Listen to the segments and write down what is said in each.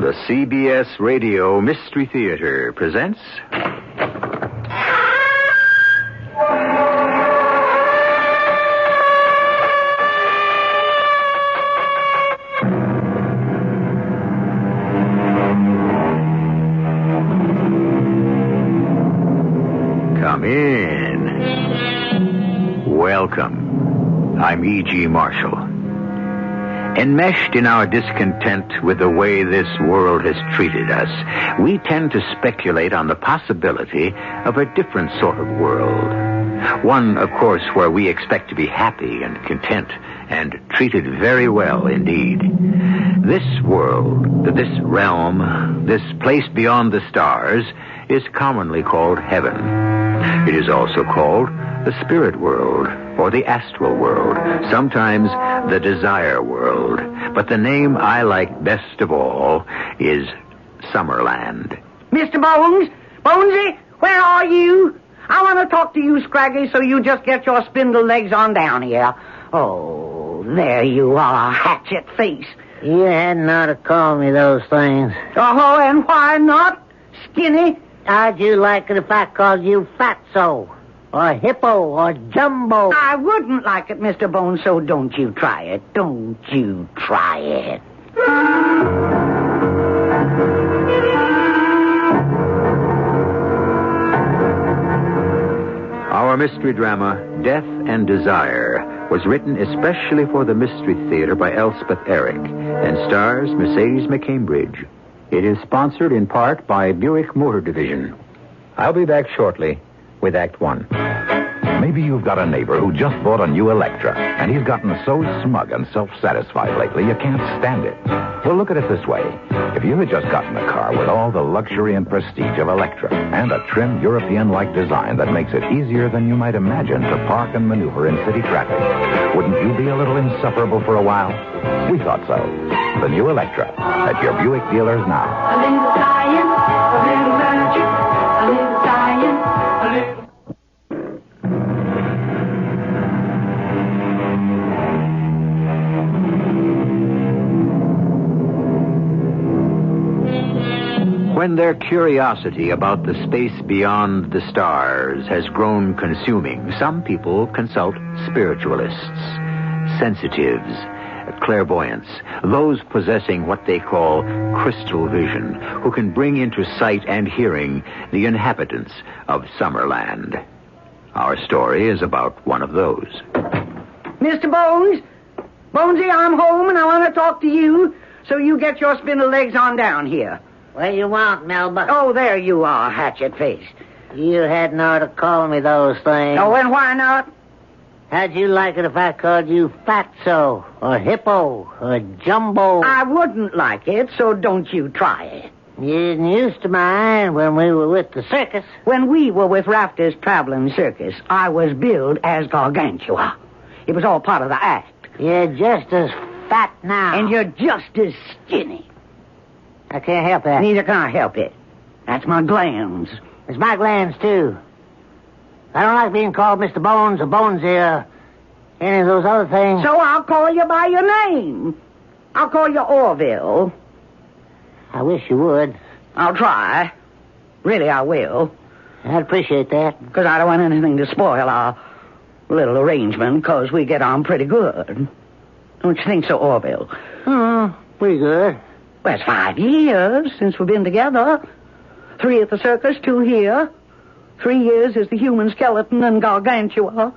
The CBS Radio Mystery Theater presents... Come in. Welcome. I'm E.G. Marshall. Enmeshed in our discontent with the way this world has treated us, we tend to speculate on the possibility of a different sort of world. One, of course, where we expect to be happy and content and treated very well indeed. This world, this realm, this place beyond the stars is commonly called heaven. It is also called the spirit world or the astral world, sometimes the desire world. But the name I like best of all is Summerland. Mr. Bones? Bonesy, where are you? I want to talk to you, Scraggy, so you just get your spindle legs on down here. Oh, there you are, hatchet face. You hadn't ought to call me those things. Oh, and why not? Skinny? How'd you like it if I called you Fatso? Or Hippo? Or Jumbo? I wouldn't like it, Mr. Bones, so don't you try it. Don't you try it. Our mystery drama, Death and Desire, was written especially for the Mystery Theater by Elspeth Eric and stars Mercedes McCambridge. It is sponsored in part by Buick Motor Division. I'll be back shortly with Act One. Maybe you've got a neighbor who just bought a new Electra, and he's gotten so smug and self-satisfied lately you can't stand it. Well, look at it this way. If you had just gotten a car with all the luxury and prestige of Electra and a trim European-like design that makes it easier than you might imagine to park and maneuver in city traffic, wouldn't you be a little insufferable for a while? We thought so. The new Electra at your Buick dealers now. A little science, a little magic, a little science, a little... When their curiosity about the space beyond the stars has grown consuming, some people consult spiritualists, sensitives, clairvoyants, those possessing what they call crystal vision, who can bring into sight and hearing the inhabitants of Summerland. Our story is about one of those. Mr. Bones? Bonesy, I'm home and I want to talk to you, so you get your spindle legs on down here. What you want, Melba? Oh, there you are, hatchet face. You hadn't ought to call me those things. Oh, and why not? How'd you like it if I called you Fatso, or Hippo, or Jumbo? I wouldn't like it, so don't you try it. You didn't used to mind when we were with the circus. When we were with Rafter's traveling circus, I was billed as Gargantua. It was all part of the act. You're just as fat now. And you're just as skinny. I can't help that. Neither can I help it. That's my glands. It's my glands, too. I don't like being called Mr. Bones or Bonesy or any of those other things. So I'll call you by your name. I'll call you Orville. I wish you would. I'll try. Really, I will. I'd appreciate that. Because I don't want anything to spoil our little arrangement, because we get on pretty good. Don't you think so, Orville? Pretty good. Well, it's 5 years since we've been together. 3 at the circus, 2 here. 3 years as the human skeleton and Gargantua.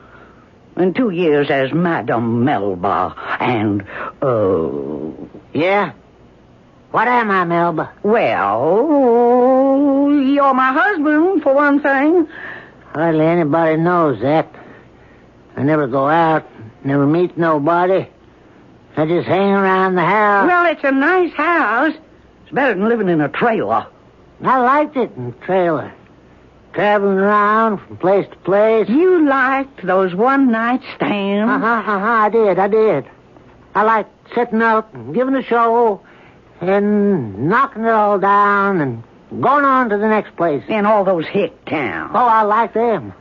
And 2 years as Madame Melba and, Yeah? What am I, Melba? Well, you're my husband, for one thing. Hardly anybody knows that. I never go out, never meet nobody. I just hang around the house. Well, it's a nice house. It's better than living in a trailer. I liked it in the trailer. Traveling around from place to place. You liked those one-night stands? I did. I liked sitting out and giving a show and knocking it all down and going on to the next place. In all those hick towns. Oh, I liked them.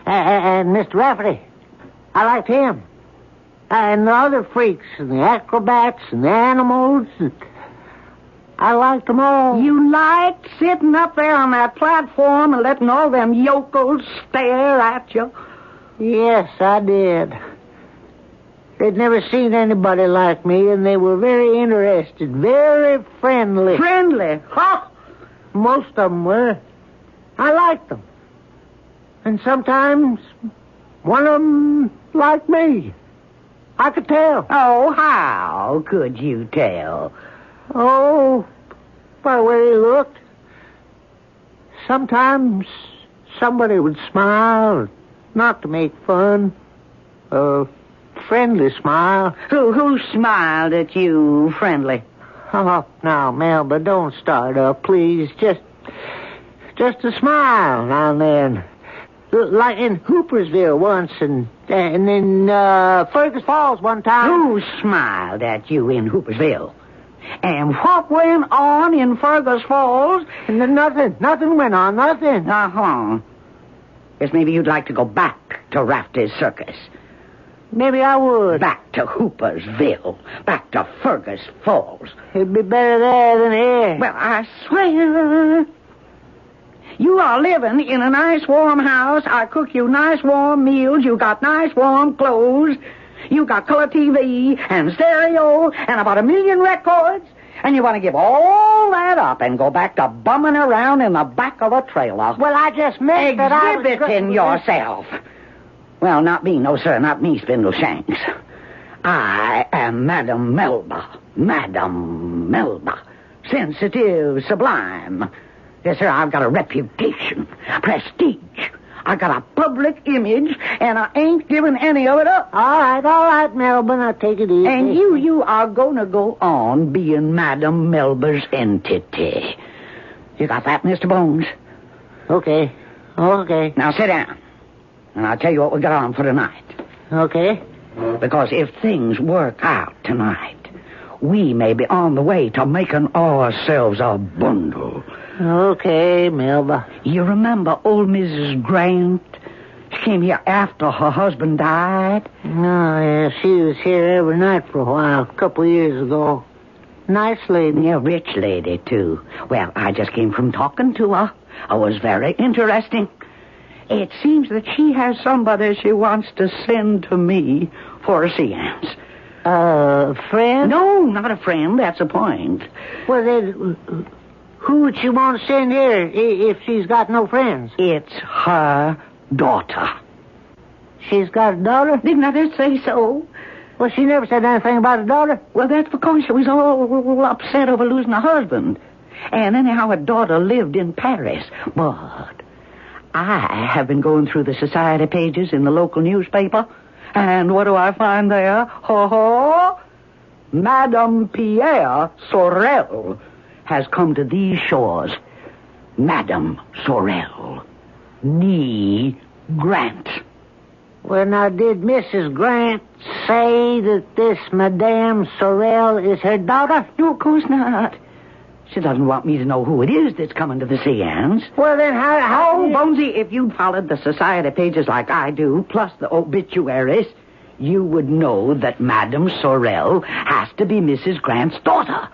And Mr. Rafferty. I liked him. And the other freaks and the acrobats and the animals. I liked them all. You liked sitting up there on that platform and letting all them yokels stare at you? Yes, I did. They'd never seen anybody like me, and they were very interested, very friendly. Friendly? Huh? Most of them were. I liked them. And sometimes one of them liked me. I could tell. Oh, how could you tell? Oh, by the way he looked. Sometimes somebody would smile, not to make fun. A friendly smile. Who smiled at you friendly? Oh, now, Melba, don't start up, please. Just a smile now and then. Like in Hoopersville once, and in Fergus Falls one time. Who smiled at you in Hoopersville? And what went on in Fergus Falls? Nothing went on, nothing. Uh-huh. Guess maybe you'd like to go back to Rafter's Circus. Maybe I would. Back to Hoopersville. Back to Fergus Falls. It'd be better there than here. Well, I swear. You are living in a nice warm house. I cook you nice warm meals. You got nice warm clothes. You got color TV and stereo and about 1 million records. And you want to give all that up and go back to bumming around in the back of a trailer. Well, I just meant that I was... Exhibiting yourself. Well, not me, no, sir, not me, Spindle Shanks. I am Madame Melba. Madame Melba. Sensitive, sublime. Yes, sir, I've got a reputation, prestige. I got a public image, and I ain't giving any of it up. All right, Melba, now take it easy. And you are going to go on being Madame Melba's entity. You got that, Mr. Bones? Okay. Now sit down, and I'll tell you what we got on for tonight. Okay. Because if things work out tonight, we may be on the way to making ourselves a bundle. Okay, Melba. You remember old Mrs. Grant? She came here after her husband died. Oh, yeah, she was here every night for a while, a couple of years ago. Nice lady. Yeah, rich lady, too. Well, I just came from talking to her. It was very interesting. It seems that she has somebody she wants to send to me for a seance. A friend? No, not a friend. That's the point. Well, then, who would she want to send here if she's got no friends? It's her daughter. She's got a daughter? Didn't I just say so? Well, she never said anything about a daughter. Well, that's because she was all upset over losing her husband. And anyhow, her daughter lived in Paris. But I have been going through the society pages in the local newspaper. And what do I find there? Ho-ho! Madame Pierre Sorel has come to these shores. Madame Sorel. Nee Grant. Well, now, did Mrs. Grant say that this Madame Sorel is her daughter? No, of course not. She doesn't want me to know who it is that's coming to the seance. Well, then how... Oh, Bonesy, if you'd followed the society pages like I do, plus the obituaries, you would know that Madame Sorel has to be Mrs. Grant's daughter.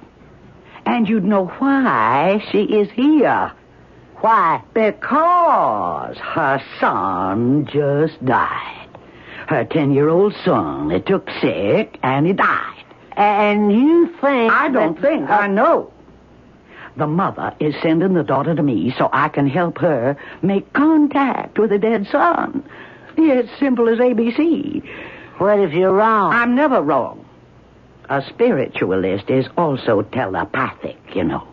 And you'd know why she is here. Why? Because her son just died. Her 10-year-old son. He took sick and he died. And you think... I don't think. I know. The mother is sending the daughter to me so I can help her make contact with the dead son. It's simple as ABC. What if you're wrong? I'm never wrong. A spiritualist is also telepathic, you know.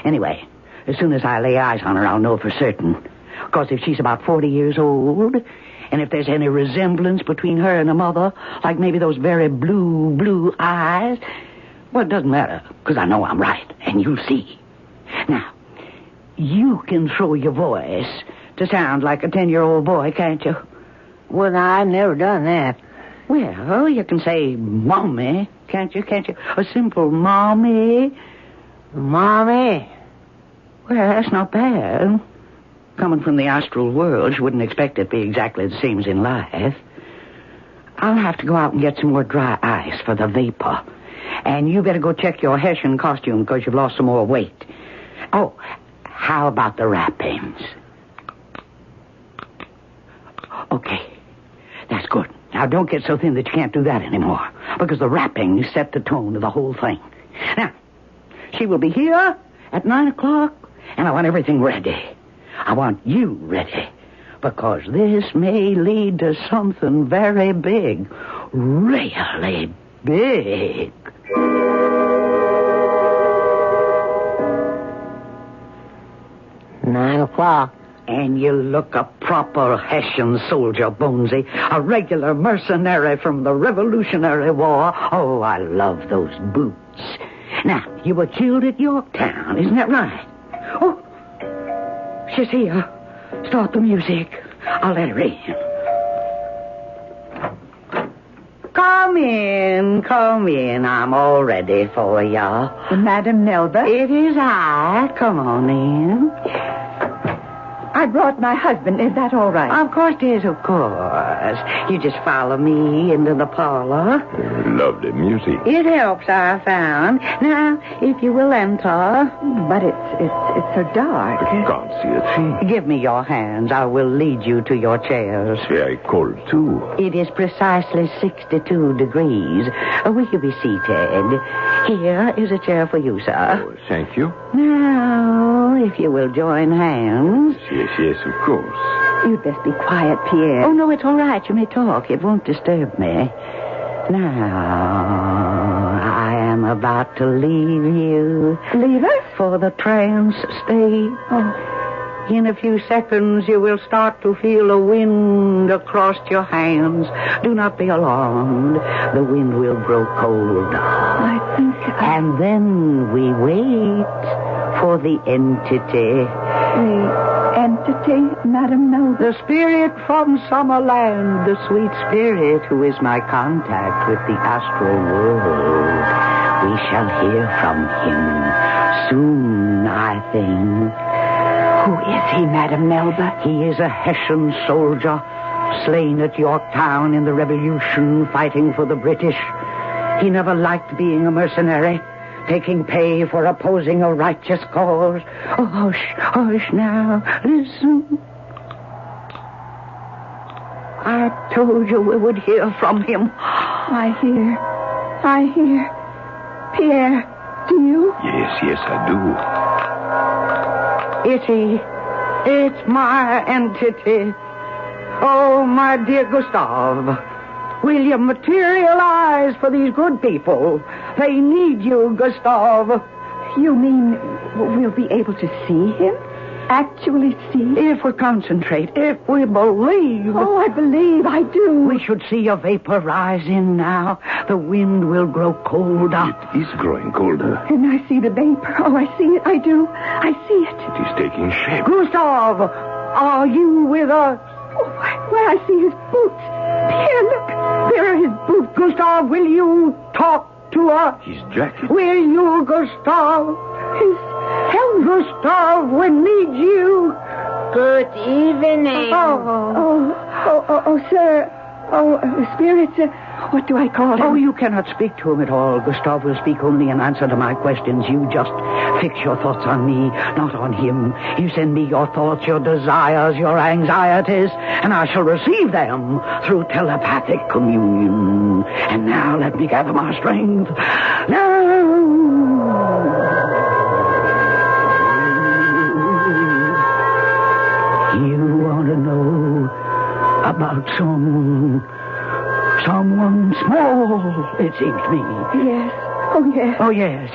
Anyway, as soon as I lay eyes on her, I'll know for certain. Because if she's about 40 years old, and if there's any resemblance between her and her mother, like maybe those very blue eyes... Well, it doesn't matter, because I know I'm right, and you'll see. Now, you can throw your voice to sound like a 10-year-old boy, can't you? Well, I've never done that. Well, you can say mommy, can't you? A simple mommy. Mommy? Well, that's not bad. Coming from the astral world, you wouldn't expect it to be exactly the same as in life. I'll have to go out and get some more dry ice for the vapor. And you better go check your Hessian costume because you've lost some more weight. Oh, how about the wrappings? Okay, that's good. Now, don't get so thin that you can't do that anymore, because the wrappings set the tone of the whole thing. Now, she will be here at 9 o'clock, and I want everything ready. I want you ready, because this may lead to something very big. Really big. Nine o'clock. And you look a proper Hessian soldier, Bonesy. A regular mercenary from the Revolutionary War. Oh, I love those boots. Now, you were killed at Yorktown, isn't that right? Oh, she's here. Start the music. I'll let her in. Come in. I'm all ready for you. Madam Melba? It is I. Come on in. I brought my husband. Is that all right? Of course it is, of course. You just follow me into the parlor. Lovely music. It helps, I found. Now, if you will enter. But it's so dark. Can't see a thing. Give me your hands. I will lead you to your chairs. Very cold, too. It is precisely 62 degrees. Will you be seated? Here is a chair for you, sir. Oh, thank you. Now, if you will join hands. Yes, of course. You'd best be quiet, Pierre. Oh, no, it's all right. You may talk. It won't disturb me. Now, I am about to leave you. Leave us? For the trance state. Oh. In a few seconds, you will start to feel a wind across your hands. Do not be alarmed. The wind will grow colder. I think And then we wait for the entity. The entity, Madam Melba? The spirit from Summerland, the sweet spirit who is my contact with the astral world. We shall hear from him soon, I think. Who is he, Madam Melba? He is a Hessian soldier, slain at Yorktown in the Revolution, fighting for the British. He never liked being a mercenary, taking pay for opposing a righteous cause. Oh, hush now. Listen. I told you we would hear from him. I hear. Pierre, do you? Yes, I do. It's he. It's my entity. Oh, my dear Gustav. Will you materialize for these good people? They need you, Gustav. You mean we'll be able to see him? Actually see? If we concentrate, if we believe. Oh, I believe, I do. We should see a vapor rising now. The wind will grow colder. It is growing colder. And I see the vapor. Oh, I see it. I do. I see it. It is taking shape. Gustav, are you with us? Oh, why, I see his boots. Pierre, look. There are his boots. Gustav, will you talk to us? His jacket. Will you, Gustav? His helmet. Gustav, we need you. Good evening. Oh, sir. Spirits. What do I call him? Oh, you cannot speak to him at all. Gustav will speak only in answer to my questions. You just fix your thoughts on me, not on him. You send me your thoughts, your desires, your anxieties, and I shall receive them through telepathic communion. And now let me gather my strength. Now. You want to know about someone small, it seems to me. Yes. Oh, yes. Oh, yes,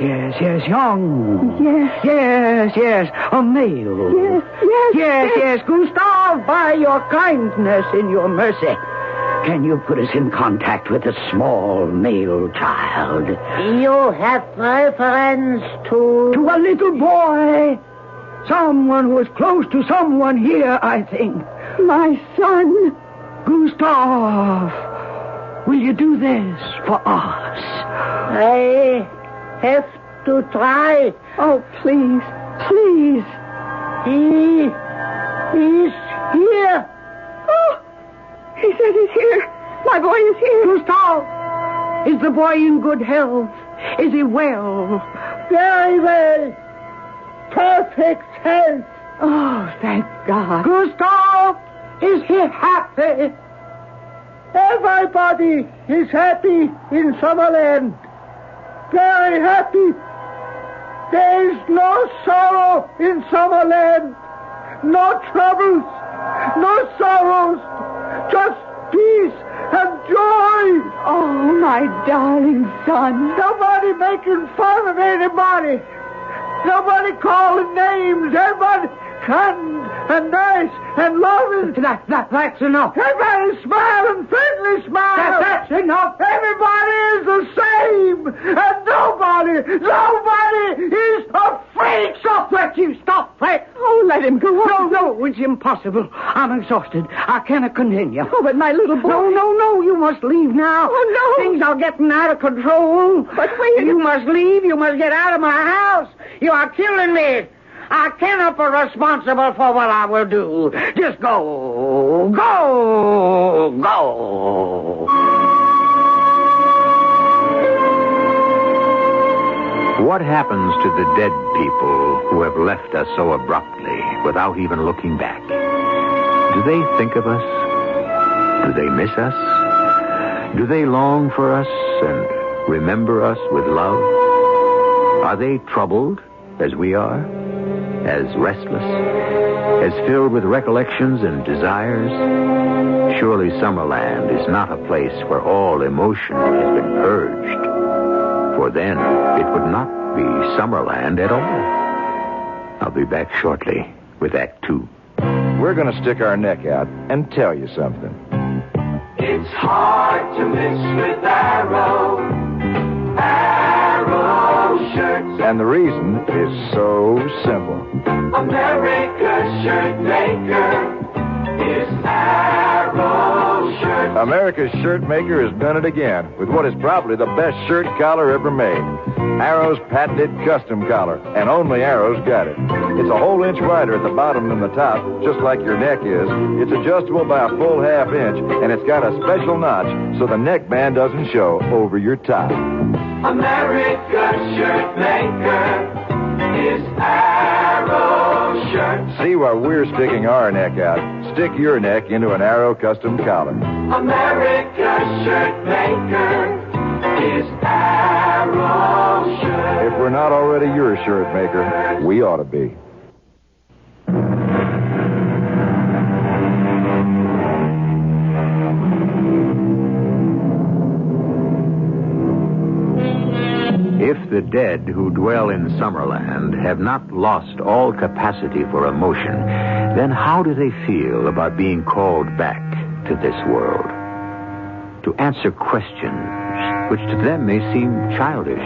young. Yes. Yes, a male. Yes. Gustav, by your kindness and your mercy, can you put us in contact with a small male child? You have reference to... To a little boy. Someone who is close to someone here, I think. My son. Gustav, will you do this for us? I have to try. Oh, please. He's here. Oh, he said he's here. My boy is here. Gustav, is the boy in good health? Is he well? Very well. Perfect health. Oh, thank God. Gustav, is he happy? Everybody is happy in Summerland. Very happy. There is no sorrow in Summerland. No troubles. No sorrows. Just peace and joy. Oh, my darling son. Nobody making fun of anybody. Nobody calling names. Everybody kind and nice and loving. That's enough. Everybody smiling, friendly smile. That's enough. Everybody is the same. And nobody is afraid. Stop, Fletch, you stop, Fletch. Oh, let him go on. No, it's impossible. I'm exhausted. I cannot continue. Oh, but my little boy. No, you must leave now. Oh, no. Things are getting out of control. But wait. You must leave. You must get out of my house. You are killing me. I cannot be responsible for what I will do. Just go. What happens to the dead people who have left us so abruptly without even looking back? Do they think of us? Do they miss us? Do they long for us and remember us with love? Are they troubled as we are? As restless? As filled with recollections and desires? Surely Summerland is not a place where all emotion has been purged. For then, it would not be Summerland at all. I'll be back shortly with Act 2. We're going to stick our neck out and tell you something. It's hard to miss with Arrow shirts. And the reason is so simple. America's shirt maker is Arrow shirts. America's shirt maker has done it again with what is probably the best shirt collar ever made. Arrow's patented custom collar, and only Arrow's got it. It's a whole inch wider at the bottom than the top, just like your neck is. It's adjustable by a full half inch, and it's got a special notch so the neckband doesn't show over your top. America's shirt maker is Arrow shirts. See why we're sticking our neck out. Stick your neck into an Arrow custom collar. America's shirt maker is Arrow shirts. If we're not already your shirt maker, we ought to be. If the dead who dwell in Summerland have not lost all capacity for emotion, then how do they feel about being called back to this world? To answer questions which to them may seem childish.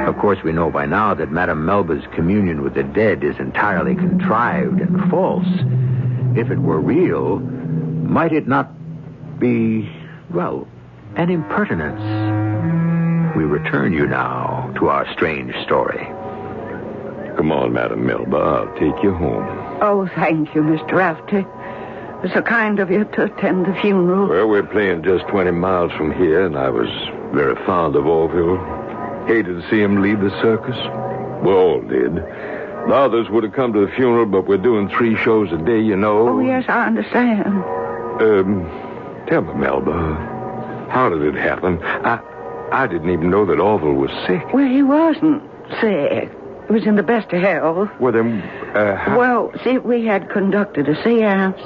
Of course, we know by now that Madame Melba's communion with the dead is entirely contrived and false. If it were real, might it not be, well, an impertinence? We return you now to our strange story. Come on, Madame Melba. I'll take you home. Oh, thank you, Mr. Rafferty. It's so kind of you to attend the funeral. Well, we're playing just 20 miles from here, and I was very fond of Orville. Hated to see him leave the circus. We all did. The others would have come to the funeral, but we're doing 3 shows a day, you know. Oh, yes, I understand. Tell me, Melba, how did it happen? I didn't even know that Orville was sick. Well, he wasn't sick. He was in the best of health. Well, then, how... Well, see, we had conducted a seance,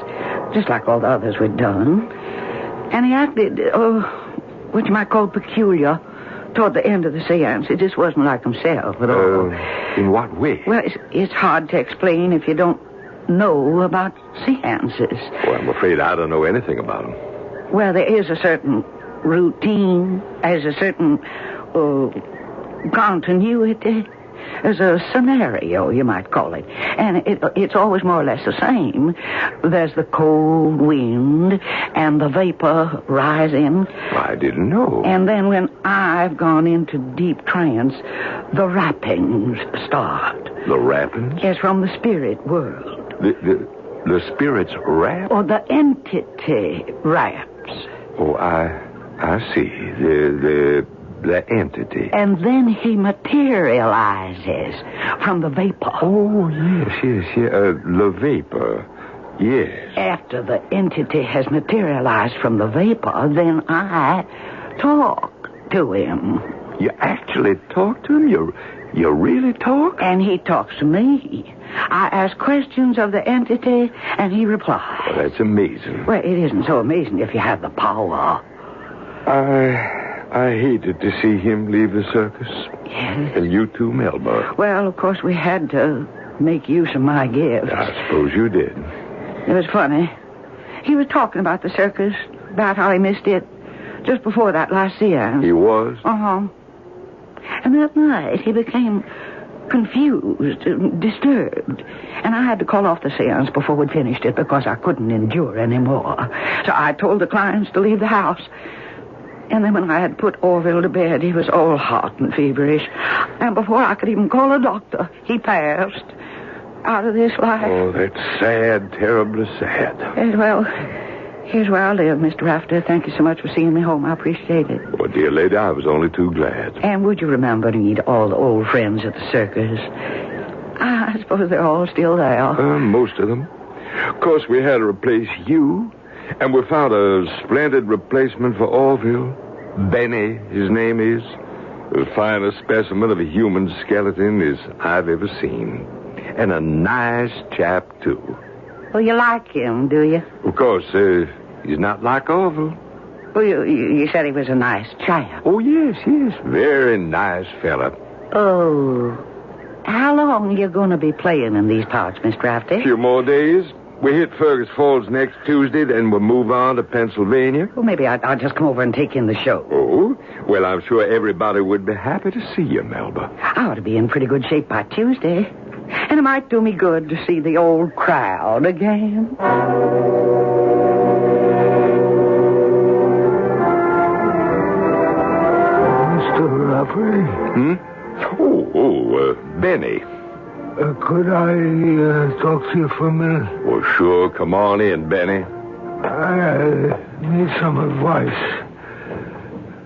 just like all the others we'd done. And he acted, what you might call peculiar, toward the end of the seance. It just wasn't like himself at all. In what way? Well, it's hard to explain if you don't know about seances. Well, I'm afraid I don't know anything about them. Well, there is a certain routine, there's a certain continuity, there's a scenario, you might call it. And it's always more or less the same. There's the cold wind and the vapor rising. I didn't know. And then when I've gone into deep trance, the rappings start. The rappings? Yes, from the spirit world. The spirits rap? Or the entity raps. Oh, I see. The the entity. And then he materializes from the vapor. Oh, yes. The vapor. Yes. After the entity has materialized from the vapor, then I talk to him. You actually talk to him? You really talk? And he talks to me. I ask questions of the entity, and he replies. Well, that's amazing. Well, it isn't so amazing if you have the power. I hated to see him leave the circus. Yes. And you too, Melba. Well, of course, we had to make use of my gifts. I suppose you did. It was funny. He was talking about the circus, about how he missed it just before that last seance. He was? Uh-huh. And that night, he became confused, disturbed. And I had to call off the seance before we'd finished it because I couldn't endure anymore. So I told the clients to leave the house. And then when I had put Orville to bed, he was all hot and feverish. And before I could even call a doctor, he passed out of this life. Oh, that's sad, terribly sad. Well, here's where I live, Mr. Rafter. Thank you so much for seeing me home. I appreciate it. Oh, dear lady, I was only too glad. And would you remember to meet all the old friends at the circus? I suppose they're all still there. Most of them. Of course, we had to replace you, and we found a splendid replacement for Orville. Benny, his name is. The finest specimen of a human skeleton as I've ever seen. And a nice chap, too. Well, you like him, do you? Of course, he's not like Orville. Well, you said he was a nice chap. Oh, yes. Very nice fella. Oh. How long are you going to be playing in these parts, Mr. Rafter? A few more days. We hit Fergus Falls next Tuesday, then we'll move on to Pennsylvania. Well, maybe I'll just come over and take in the show. Oh? Well, I'm sure everybody would be happy to see you, Melba. I ought to be in pretty good shape by Tuesday. And it might do me good to see the old crowd again. Mr. Rafferty? Benny. Could I talk to you for a minute? Well, sure. Come on in, Benny. I need some advice.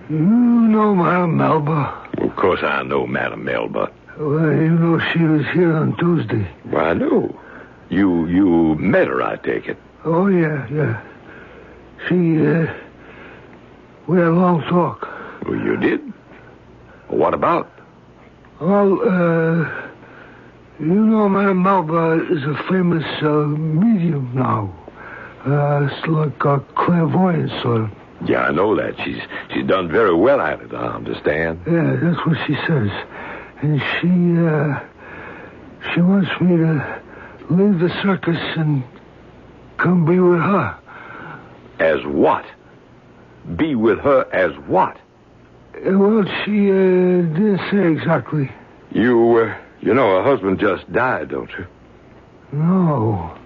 You know Madam Melba? Of course I know Madam Melba. Well, you know she was here on Tuesday. Well, I know. You met her, I take it. Oh, yeah. She, we had a long talk. Well, you did? What about? Well, you know Madam Melba is a famous medium now. It's like a clairvoyance, sort of. Yeah, I know that. She's done very well at it, I understand. Yeah, that's what she says. And she wants me to leave the circus and come be with her. As what? Be with her as what? Well, she didn't say exactly. You know her husband just died, don't you? No,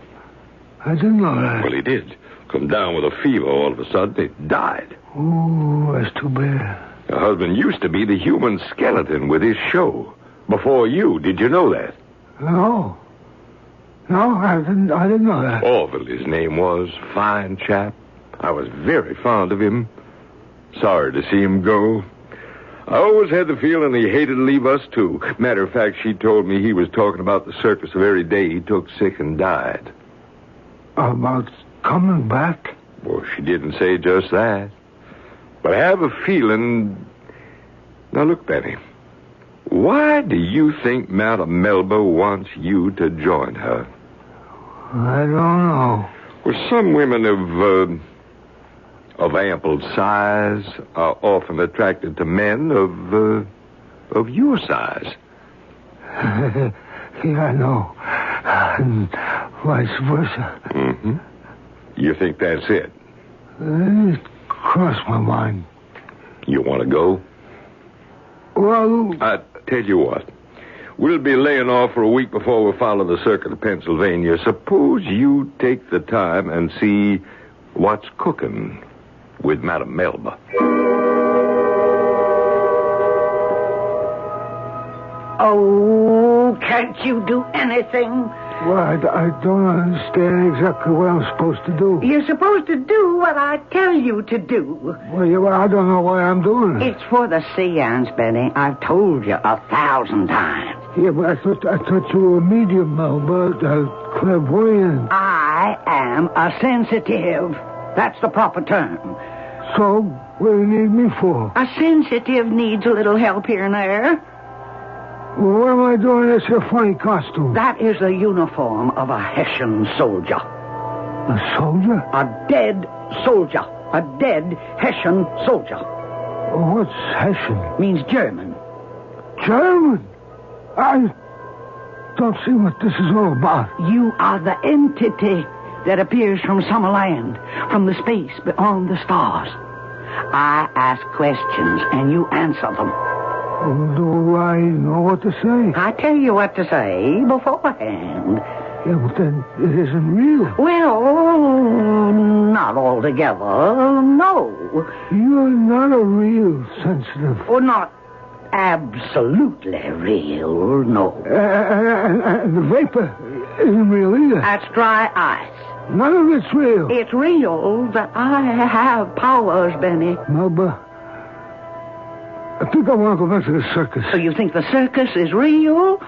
I didn't know that. Well, he did. Come down with a fever all of a sudden. He died. Oh, that's too bad. Her husband used to be the human skeleton with his show. Before you, did you know that? No, I didn't know that. Orville, his name was. Fine chap. I was very fond of him. Sorry to see him go. I always had the feeling he hated to leave us, too. Matter of fact, she told me he was talking about the circus the very day he took sick and died. About coming back? Well, she didn't say just that. But I have a feeling... Now, look, Benny. Why do you think Madam Melba wants you to join her? I don't know. Well, some women of ample size are often attracted to men of your size. Yeah, I know. And vice versa. Mm-hmm. You think that's it? It crossed my mind. You want to go? Well... I tell you what. We'll be laying off for a week before we follow the circuit of Pennsylvania. Suppose you take the time and see what's cooking with Madam Melba. Oh, can't you do anything? Well, I don't understand exactly what I'm supposed to do. You're supposed to do what I tell you to do. Well, I don't know why I'm doing it. It's for the seance, Benny. I've told you 1,000 times. Yeah, but I thought you were a medium, Melba, clairvoyant. I am a sensitive. That's the proper term. So, what do you need me for? A sensitive needs a little help here and there. Well, what am I doing in this here funny costume? That is the uniform of a Hessian soldier. A soldier? A dead soldier. A dead Hessian soldier. What's Hessian? Means German. German? I don't see what this is all about. You are the entity that appears from some land, from the space beyond the stars. I ask questions, and you answer them. Do I know what to say? I tell you what to say beforehand. Yeah, but then it isn't real. Well, not altogether, no. You're not a real sensitive. Or not absolutely real, no. And the vapor isn't real either. That's dry ice. None of it's real. It's real that I have powers, Benny. Melba, I think I want to go back to the circus. So you think the circus is real?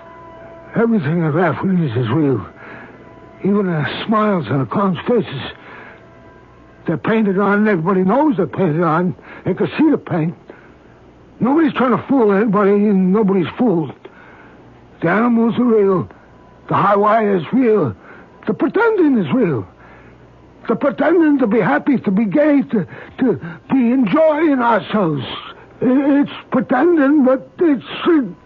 Everything at Rafferty's is real. Even the smiles on the clowns' faces. They're painted on, and everybody knows they're painted on. They can see the paint. Nobody's trying to fool anybody, and nobody's fooled. The animals are real. The high wire is real. The pretending is real. The pretending to be happy, to be gay, to be enjoying ourselves. It's pretending, but it's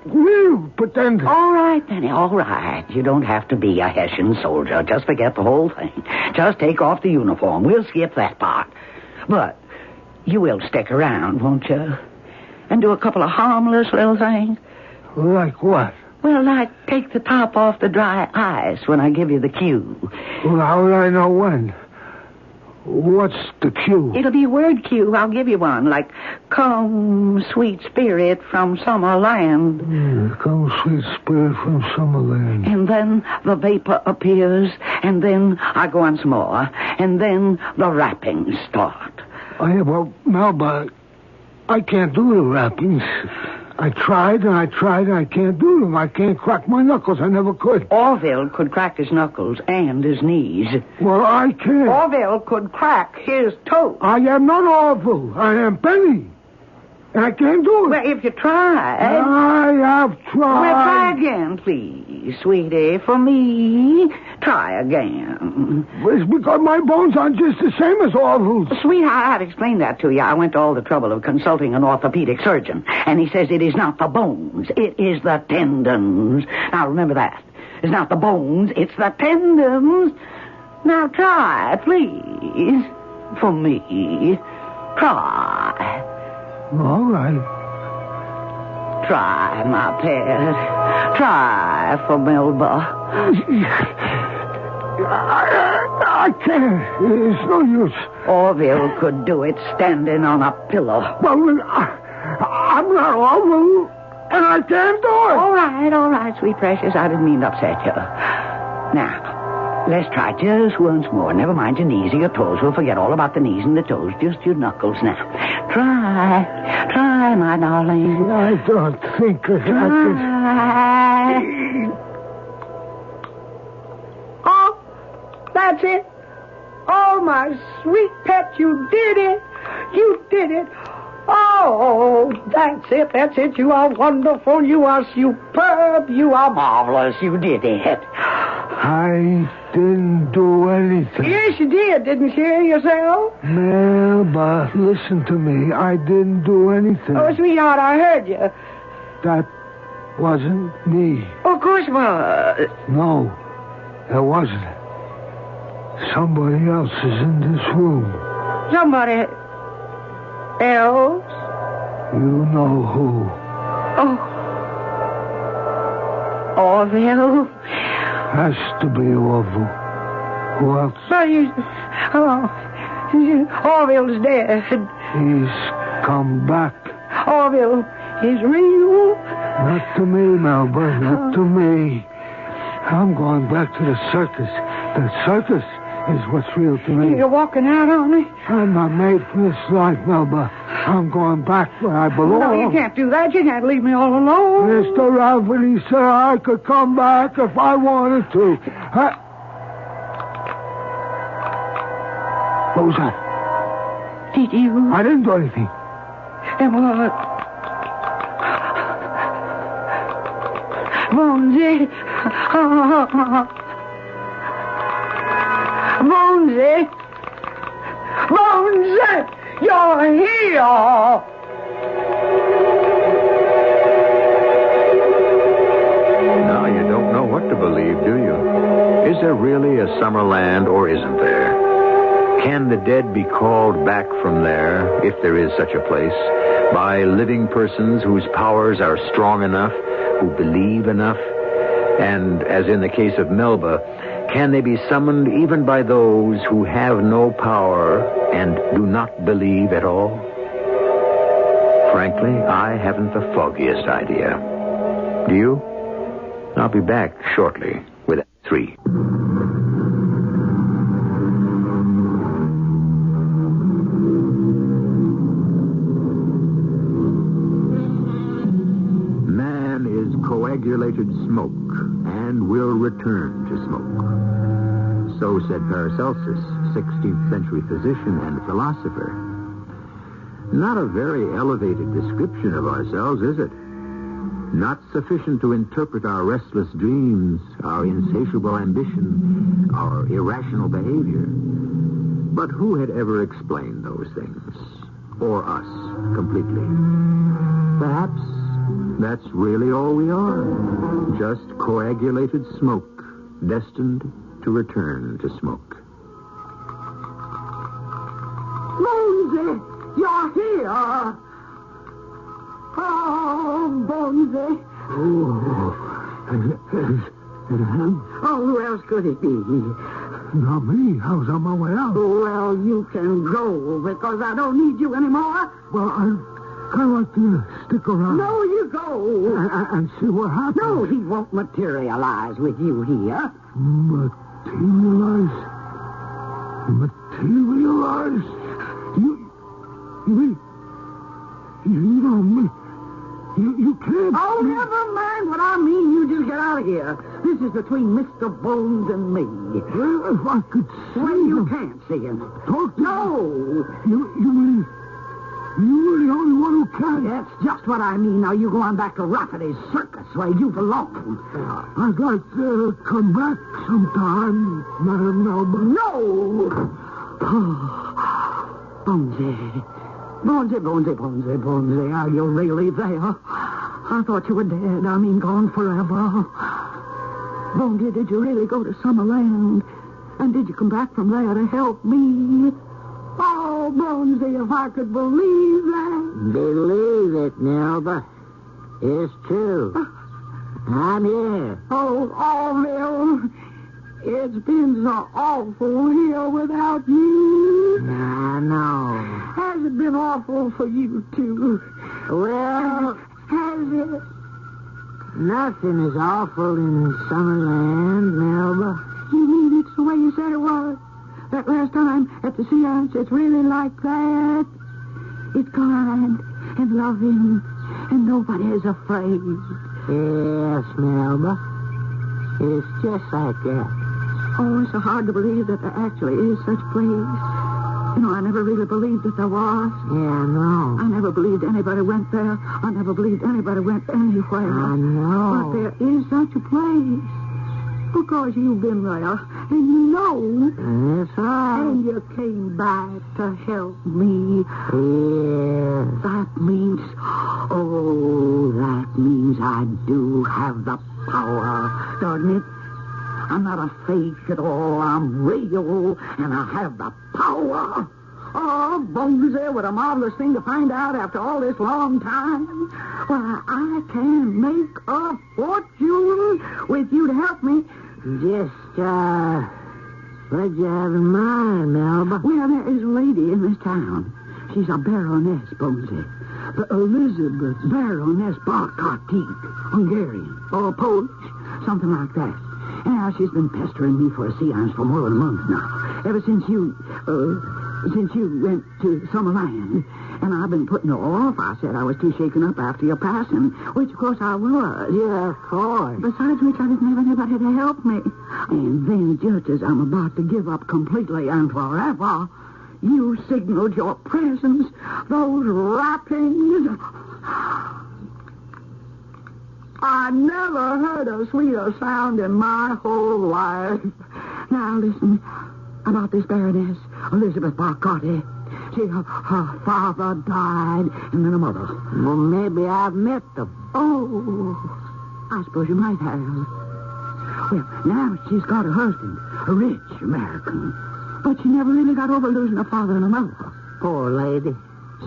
real pretending. All right, Benny, all right. You don't have to be a Hessian soldier. Just forget the whole thing. Just take off the uniform. We'll skip that part. But you will stick around, won't you? And do a couple of harmless little things. Like what? Well, like take the top off the dry ice when I give you the cue. Well, how will I know when? What's the cue? It'll be a word cue. I'll give you one. Like, come, sweet spirit from summer land. Come, sweet spirit from summer land. And then the vapor appears, and then I go on some more, and then the rappings start. Oh, yeah, well, Melba, I can't do the rappings. I tried, and I can't do them. I can't crack my knuckles. I never could. Orville could crack his knuckles and his knees. Well, I can't. Orville could crack his toes. I am not Orville. I am Benny. And I can't do it. Well, if you try. I have tried. Well, try again, please, sweetie. For me, try again. It's because my bones aren't just the same as Orville's. Sweetheart, I've explained that to you. I went to all the trouble of consulting an orthopedic surgeon, and he says it is not the bones, it is the tendons. Now, remember that. It's not the bones, it's the tendons. Now, try, please. For me, try. All right. Try, my pet. Try for Melba. I can't. It's no use. Orville could do it standing on a pillow. Well, I'm not Orville, and I can't do it. All right, sweet precious. I didn't mean to upset you. Now, let's try just once more. Never mind your knees or your toes. We'll forget all about the knees and the toes. Just your knuckles now. Try, my darling. I don't think I can. Oh, that's it. Oh, my sweet pet, you did it. You did it. Oh, that's it. You are wonderful. You are superb. You are marvelous. You did it. I didn't do anything. Yes, you did. Didn't you hear yourself? Melba, listen to me. I didn't do anything. Oh, sweetheart, I heard you. That wasn't me. Of course it was. No, it wasn't. Somebody else is in this room. Somebody else? You know who. Oh. Orville? Has to be Orville. Who else? But Orville's dead. He's come back. Orville is real. Not to me, Melba. Not to me. I'm going back to the circus. The circus is what's real to me. You're walking out on me? I'm not made for this life, Melba. I'm going back where I belong. No, you can't do that. You can't leave me all alone. Mr. Rafferty said I could come back if I wanted to. What was that? Did you? I didn't do anything. Then what? Bonesy. Bonesy. Bonesy, you're here. Now you don't know what to believe, do you? Is there really a Summerland or isn't there? Can the dead be called back from there, if there is such a place, by living persons whose powers are strong enough, who believe enough? And, as in the case of Melba, can they be summoned even by those who have no power and do not believe at all? Frankly, I haven't the foggiest idea. Do you? I'll be back shortly with Act 3. Man is coagulated smoke and will return to smoke. So said Paracelsus, 16th century physician and philosopher. Not a very elevated description of ourselves, is it? Not sufficient to interpret our restless dreams, our insatiable ambition, our irrational behavior. But who had ever explained those things? Or us, completely? Perhaps that's really all we are. Just coagulated smoke, destined to return to smoke. Bonesy, you're here. Oh, Bonesy. Oh, who else could it be? Not me. I was on my way out. Well, you can go, because I don't need you anymore. Well, I kind of like to stick around. No, you go. And see what happens. No, he won't materialize with you here. Materialize? You don't mean... You can't... Oh, never mind what I mean. You just get out of here. This is between Mr. Bones and me. Well, if I could see Well, him... you can't see him. Talk to No. You mean... You're the only one who can? That's just what I mean. Now you go on back to Rafferty's circus where you belong. I'd like to come back sometime, Madam Melba. No! Bonesy. Bonesy. Are you really there? I thought you were dead. I mean, gone forever. Bonesy, did you really go to Summerland? And did you come back from there to help me? Oh, Bonesy, if I could believe that. Believe it, Melba. It's true. I'm here. Oh, Orville, it's been so awful here without you. I know. Has it been awful for you, too? Well, Has it? nothing is awful in Summerland, Melba. You mean it's the way you said it was? That last time at the seance, it's really like that? It's kind and loving, and nobody is afraid. Yes, Melba. It's just like that. Oh, it's so hard to believe that there actually is such a place. You know, I never really believed that there was. Yeah, I know. I never believed anybody went there. I never believed anybody went anywhere. I know. But there is such a place. Because you've been there, and you know. That's right. And you came back to help me. Yes. That means I do have the power, doesn't it? I'm not a fake at all. I'm real, and I have the power. Oh, Bonesy, what a marvelous thing to find out after all this long time. Why, I can make a fortune with you to help me. Just, what you have in mind, Melba? Well, there is a lady in this town. She's a baroness, Bonesy. Elizabeth Baroness Barkartik, Hungarian, or Polish, something like that. Yeah, she's been pestering me for a seance for more than a month now. Ever since you went to Summerland. And I've been putting her off. I said I was too shaken up after your passing, which, of course, I was. Yeah, of course. Besides which, I didn't have anybody to help me. And then, just as I'm about to give up completely and forever, you signaled your presence, those rappings. I never heard a sweeter sound in my whole life. Now, listen about this Baroness, Elizabeth Barcotti. See, her father died, and then her mother. Well, maybe I've met them. Oh, I suppose you might have. Well, now she's got a husband, a rich American. But she never really got over losing her father and her mother. Poor lady.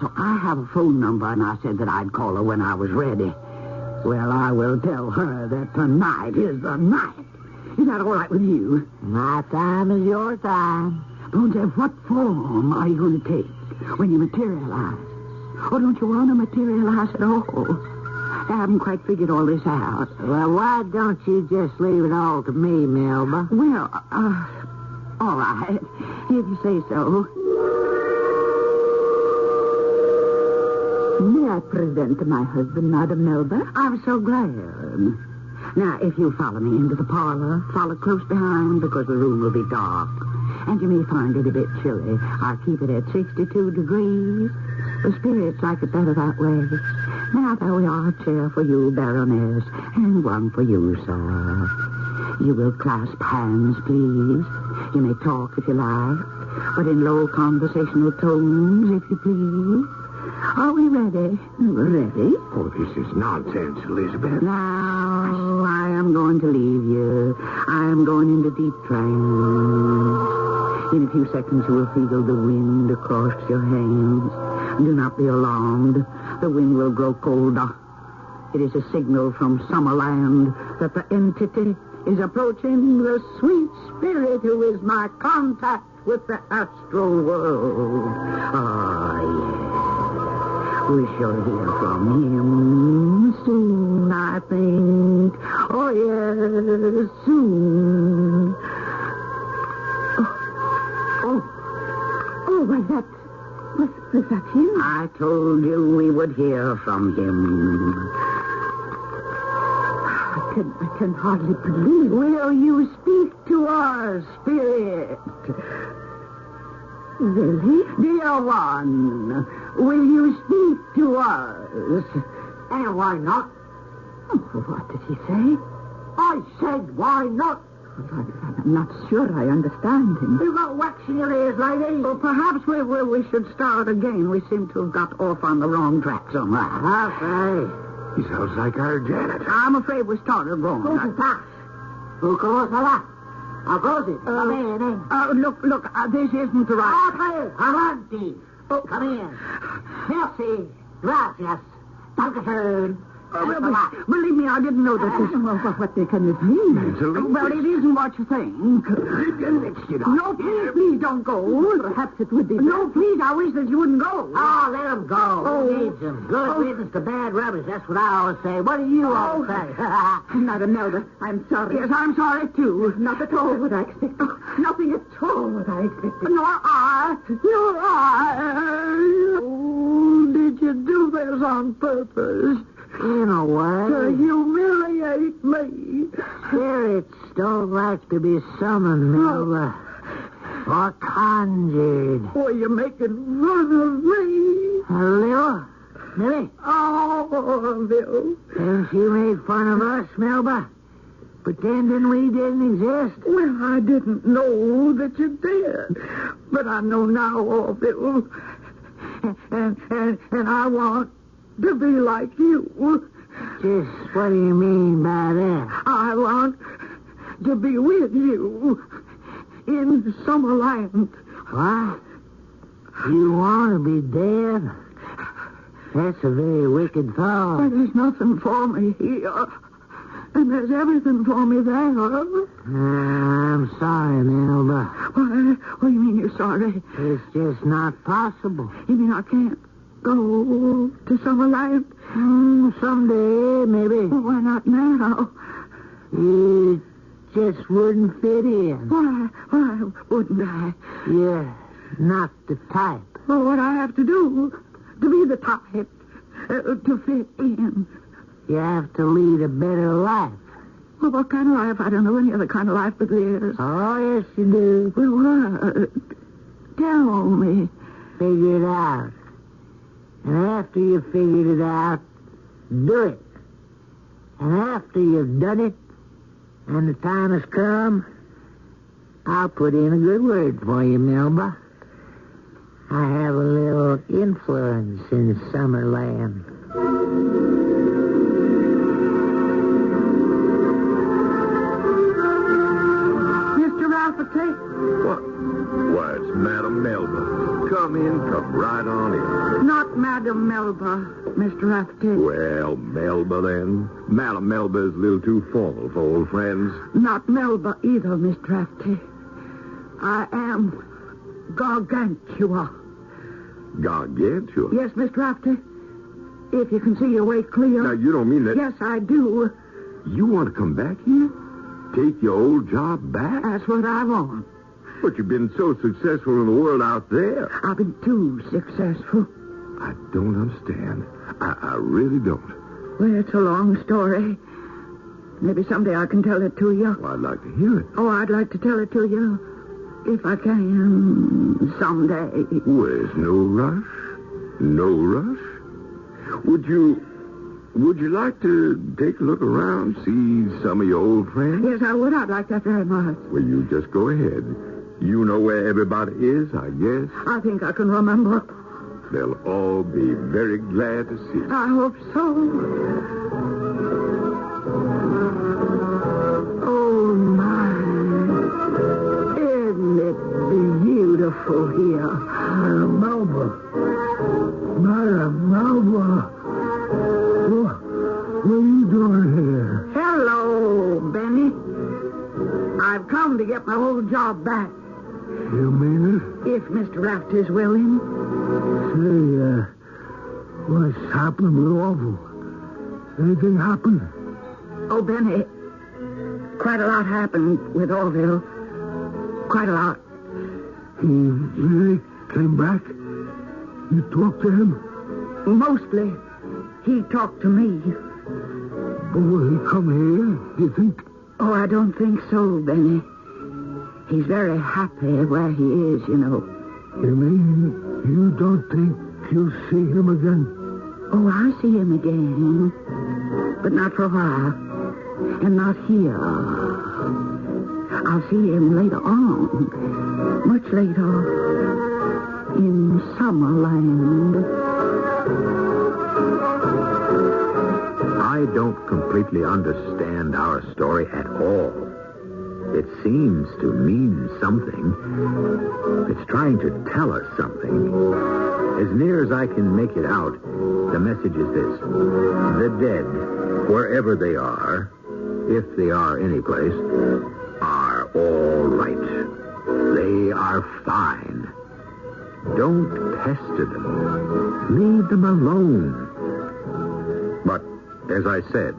So I have a phone number, and I said that I'd call her when I was ready. Well, I will tell her that tonight is the night. Is that all right with you? My time is your time. Bones, what form are you going to take when you materialize? Or don't you want to materialize at all? I haven't quite figured all this out. Well, why don't you just leave it all to me, Melba? Well, all right, if you say so. May I present my husband, Madam Melba? I'm so glad. Now, if you follow me into the parlor, follow close behind because the room will be dark. And you may find it a bit chilly. I'll keep it at 62 degrees. The spirits like it better that way. Now, there we are, a chair for you, Baroness, and one for you, sir. You will clasp hands, please. You may talk if you like, but in low conversational tones, if you please. Are we ready? Ready? Oh, this is nonsense, Elizabeth. Now, I am going to leave you. I am going into deep trance. In a few seconds, you will feel the wind across your hands. Do not be alarmed. The wind will grow colder. It is a signal from Summerland that the entity is approaching the sweet spirit who is my contact with the astral world. Ah, yes. We shall hear from him soon, I think. Oh, yes, soon. Oh, was that him? I told you we would hear from him. I can hardly believe. Will you speak to our spirit? Really? Dear one, will you speak to us? And why not? Oh, what did he say? I said, why not? I'm not sure I understand him. You got wax in your ears, lady. Well, perhaps we should start again. We seem to have got off on the wrong track somehow. Okay. He sounds like our janitor. I'm afraid we started wrong. Who's that? Who calls that? How goes it? Come in. Look, this isn't the right... Okay, avanti. Oh. Come in. Merci. Gracias. Dankeschön. Believe me, I didn't know that this... What can it mean? Well, it isn't what you think. No, please don't go. Perhaps it would be... No, please, I wish that you wouldn't go. Oh, let him go. Who needs him? Good riddance to bad rubbish. That's what I always say. What do you all say? Madam Melba, I'm sorry. Yes, I'm sorry, too. Not at all what I expected. Nothing at all what I expected. Nor I. Oh, did you do this on purpose? In a way. To humiliate me. Spirits don't like to be summoned, Melba. Or conjured. Boy, you're making fun of me. A little? Millie? Oh, Bill. Since you made fun of us, Melba, pretending we didn't exist? Well, I didn't know that you did. But I know now, oh, Bill. And I want to be like you. Just what do you mean by that? I want to be with you in Summerland. What? You want to be dead? That's a very wicked thought. But there's nothing for me here. And there's everything for me there. I'm sorry, Melba. What do you mean you're sorry? It's just not possible. You mean I can't go to Summerland? Someday, maybe. Well, why not now? You just wouldn't fit in. Why wouldn't I? You're not the type. Well, what I have to do to be the type to fit in. You have to lead a better life. Well, what kind of life? I don't know any other kind of life but theirs. Oh, yes, you do. Well, what? Tell me. Figure it out. And after you've figured it out, do it. And after you've done it, and the time has come, I'll put in a good word for you, Melba. I have a little influence in Summerland. Mr. Rafferty? Why, it's Madam Melba. Come in, come right on in. Not Madam Melba, Mr. Rafferty. Well, Melba then. Madam Melba is a little too formal for old friends. Not Melba either, Mr. Rafferty. I am Gargantua. Gargantua? Yes, Mr. Rafferty. If you can see your way clear. Now, you don't mean that... Yes, I do. You want to come back here? Take your old job back? That's what I want. But you've been so successful in the world out there. I've been too successful. I don't understand. I really don't. Well, it's a long story. Maybe someday I can tell it to you. Well, I'd like to hear it. Oh, I'd like to tell it to you. If I can, someday. Well, there's no rush. No rush. Would you like to take a look around, see some of your old friends? Yes, I would. I'd like that very much. Well, you just go ahead. You know where everybody is, I guess. I think I can remember. They'll all be very glad to see you. I hope so. Oh, my. Isn't it beautiful here? Melba. Melba. What are you doing here? Hello, Benny. I've come to get my old job back. You mean it? If Mr. Rafferty's willing. Say, what's happened with Orville? Anything happened? Oh, Benny, quite a lot happened with Orville. Quite a lot. He really came back? You talked to him? Mostly, he talked to me. But will he come here, you think? Oh, I don't think so, Benny. He's very happy where he is, you know. You mean you don't think you'll see him again? Oh, I'll see him again. But not for a while. And not here. I'll see him later on. Much later. In Summerland. I don't completely understand our story at all. It seems to mean something. It's trying to tell us something. As near as I can make it out, the message is this. The dead, wherever they are, if they are anyplace, are all right. They are fine. Don't pester them. Leave them alone. But, as I said,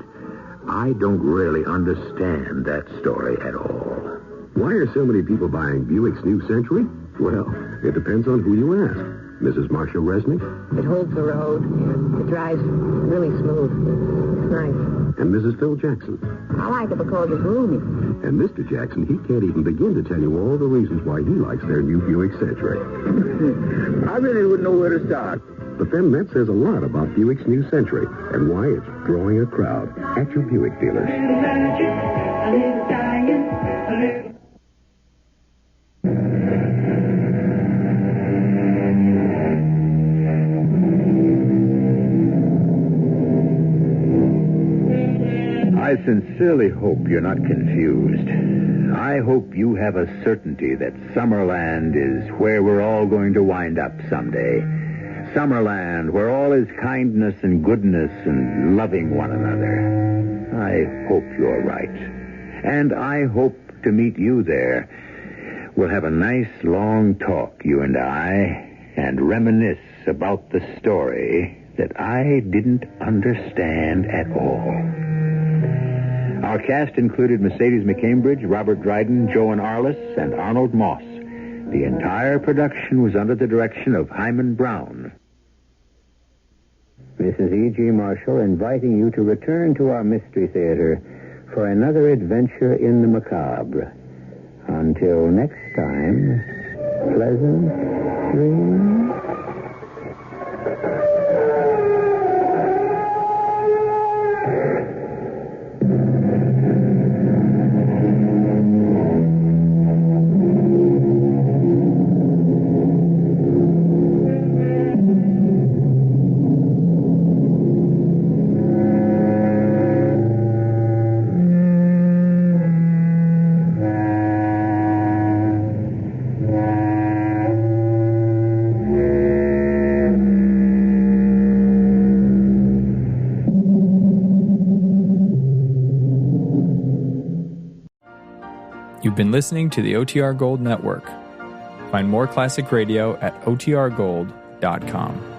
I don't really understand that story at all. Why are so many people buying Buick's new Century? Well, it depends on who you ask. Mrs. Marshall Resnick? It holds the road, and it drives really smooth. It's nice. And Mrs. Phil Jackson? I like it because it's roomy. And Mr. Jackson, he can't even begin to tell you all the reasons why he likes their new Buick Century. I really wouldn't know where to start. But then that says a lot about Buick's new Century and why it's drawing a crowd at your Buick dealers. I sincerely hope you're not confused. I hope you have a certainty that Summerland is where we're all going to wind up someday. Summerland, where all is kindness and goodness and loving one another. I hope you're right. And I hope to meet you there. We'll have a nice long talk, you and I, and reminisce about the story that I didn't understand at all. Our cast included Mercedes McCambridge, Robert Dryden, Joan Arliss, and Arnold Moss. The entire production was under the direction of Hyman Brown. This is E.G. Marshall inviting you to return to our Mystery Theater for another adventure in the macabre. Until next time, pleasant dreams. You've been listening to the OTR Gold Network. Find more classic radio at otrgold.com.